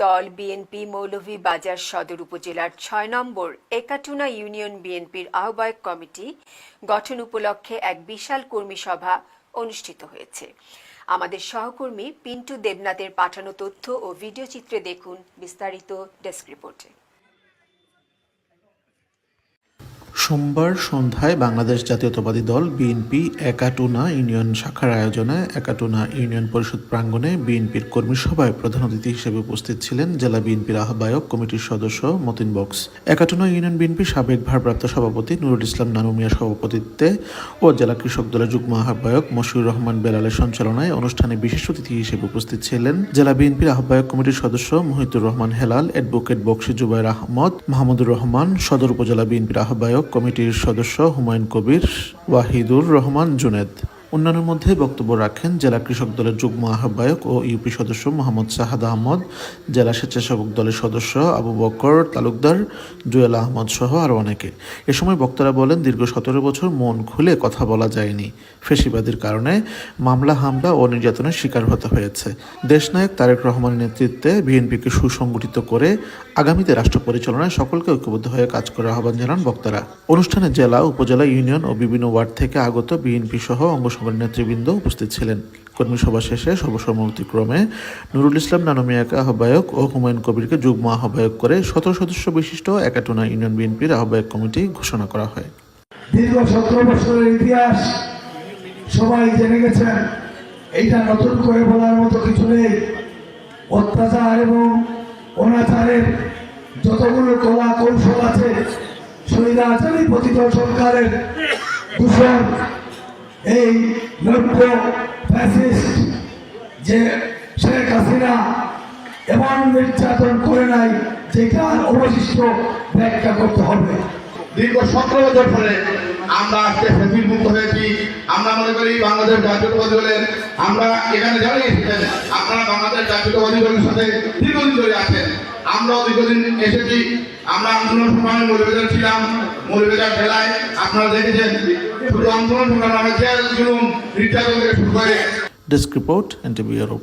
দল বিএনপি মৌলভীবাজার সদর উপজেলার ৬ নম্বর একাটুনা ইউনিয়ন বিএনপির আহ্বায়ক কমিটি গঠন উপলক্ষে এক বিশাল কর্মী সভা অনুষ্ঠিত হয়েছে। আমাদের সহকর্মী পিন্টু দেবনাথের পাঠানো তথ্য ও ভিডিও চিত্রে দেখুন বিস্তারিত ডেস্ক রিপোর্টে। সোমবার সন্ধ্যায় বাংলাদেশ জাতীয়তাবাদী দল বিএনপি একাটুনা ইউনিয়ন শাখার আয়োজনে একাটুনা ইউনিয়ন পরিষদ প্রাঙ্গণে বিএনপির কর্মী সভায় প্রধান অতিথি হিসেবে উপস্থিত ছিলেন জেলা বিএনপির আহ্বায়ক কমিটির সদস্য মতিন বক্স। একাটুনা ইউনিয়ন বিএনপির সাবেক ভারপ্রাপ্ত সভাপতি নুরুল ইসলাম নানু মিয়ার সভাপতিত্বে ও জেলা কৃষক দলের যুগ্ম আহ্বায়ক মশিউর রহমান বেলালের সঞ্চালনায় অনুষ্ঠানে বিশেষ অতিথি হিসেবে উপস্থিত ছিলেন জেলা বিএনপির আহ্বায়ক কমিটির সদস্য মহিতুর রহমান হেলাল, অ্যাডভোকেট বক্সি জুবায়ের আহমদ, মাহমুদুর রহমান, সদর উপজেলা বিএনপির আহ্বায়ক কমিটির সদস্য হুমায়ুন কবির, ওয়াহিদুর রহমান জুনেদ। অন্যান্যের মধ্যে বক্তব্য রাখেন জেলা কৃষক দলের যুগ্ম আহ্বায়ক ও ইউপি সদস্য মোহাম্মদ সাহাদ আহমদ, জেলা স্বেচ্ছাসেবক দলের সদস্য আবু বকর তালুকদার, জুয়েল আহমদ সহ আরও অনেকে। এ সময় বক্তারা বলেন, দীর্ঘ ১৭ বছর মন খুলে কথা বলা যায়নি। ফ্যাসিবাদের কারণে মামলা, হামলা ও নির্যাতনের শিকার হতে হয়েছে। দেশনায়ক তারেক রহমানের নেতৃত্বে বিএনপিকে সুসংগঠিত করে আগামীতে রাষ্ট্র পরিচালনায় সকলকে ঐক্যবদ্ধ হয়ে কাজ করার আহ্বান জানান বক্তারা। অনুষ্ঠানে জেলা, উপজেলা, ইউনিয়ন ও বিভিন্ন ওয়ার্ড থেকে আগত বিএনপি সহ অঙ্গ নেতৃবৃন্দ উপস্থিত ছিলেন। কর্মী সভা শেষে সর্বসম্মতিক্রমে নুরুল ইসলাম নানু মিয়াকে আহ্বায়ক ও হুমায়ুন কবিরকে যুগ্ম আহ্বায়ক করে ১৭ সদস্য বিশিষ্ট একাটুনা ইউনিয়ন বিএনপির আহ্বায়ক কমিটি ঘোষণা করা হয়। দীর্ঘ ১৭ বছরের ইতিহাস সবাই জেনে গেছেন, এইটা নতুন করে বলার মতো কিছু নেই। অত্যাচার এবং অনাচারের যতগুলো কলা কৌশল আছে, স্বৈরাচারী পতিত সরকারের দূষণ, এই নব্য ফ্যাসিস্ট যে শেখ হাসিনা এমন নির্যাতন করে নাই, যেটার অবশিষ্ট ব্যাখ্যা করতে হবে। দীর্ঘ ১৭ বছর পরে আমরা আজকে ফ্যাসিস্ট মুক্ত হয়েছি। আমরা মনে করি বাংলাদেশ জাতীয়তাবাদী দলের আমরা এখানে যারা এসেছেন, আপনারা বাংলাদেশ জাতীয়তাবাদী দলের সাথে দীর্ঘদিন ধরে আছেন। আমরাও দীর্ঘদিন এসেছি। আমরা আন্দোলন সময় মৌলভীবাজার ছিলাম, মৌলভীবাজার জেলায় আপনারা দেখেছেন শুধু আন্দোলন সংগ্রাম আমরা জেল জুলুম নির্যাতন থেকে শুরু করে। Desk report, NTV Europe.